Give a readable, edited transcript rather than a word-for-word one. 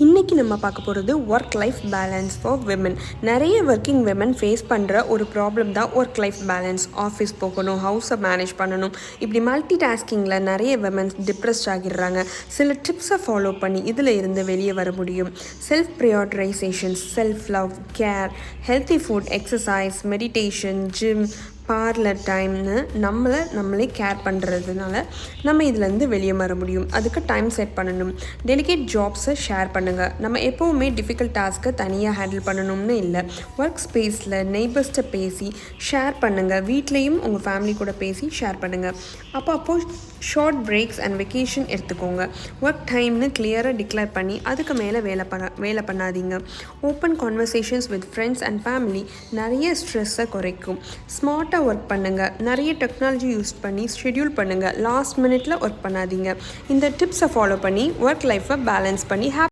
இன்றைக்கி நம்ம பார்க்க போகிறது work life balance for women. நிறைய ஒர்க்கிங் விமன் ஃபேஸ் பண்ணுற ஒரு ப்ராப்ளம் தான் ஒர்க் லைஃப் பேலன்ஸ். ஆஃபீஸ் போகணும், ஹவுஸை மேனேஜ் பண்ணணும், இப்படி மல்டி டாஸ்கிங்கில் நிறைய விமன்ஸ் டிப்ரெஸ்ட் ஆகிடுறாங்க. சில டிப்ஸை ஃபாலோ பண்ணி இதில் இருந்து வெளியே வர முடியும். Self prioritizations, self love, care, healthy food, exercise, meditation, gym, parlour டைம்னு நம்மளே கேர் பண்ணுறதுனால நம்ம இதுலேருந்து வெளியே வர முடியும். அதுக்கு டைம் செட் பண்ணணும். டெலிகேட் ஜாப்ஸை ஷேர் பண்ணுங்கள். நம்ம எப்போவுமே டிஃபிகல்ட் டாஸ்க்கை தனியாக ஹேண்டில் பண்ணணும்னு இல்லை. ஒர்க் ஸ்பேஸில் நெய்பர்ஸ்ட்டை பேசி ஷேர் பண்ணுங்கள். வீட்லேயும் உங்கள் ஃபேமிலி கூட பேசி ஷேர் பண்ணுங்கள். அப்போது ஷார்ட் பிரேக்ஸ் அண்ட் வெக்கேஷன் எடுத்துக்கோங்க. ஒர்க் டைம்னு கிளியராக டிக்ளேர் பண்ணி அதுக்கு மேலே வேலை பண்ணாதீங்க. Open conversations with friends and family நிறைய ஸ்ட்ரெஸ்ஸை குறைக்கும். ஸ்மார்ட்டாக ஒர்க் பண்ணுங்கள். நிறைய டெக்னாலஜி யூஸ் பண்ணி ஷெட்யூல் பண்ணுங்கள். லாஸ்ட் மினிட்ல ஒர்க் பண்ணாதீங்க. இந்த டிப்ஸை ஃபாலோ பண்ணி ஒர்க் லைஃப்பை பேலன்ஸ் பண்ணி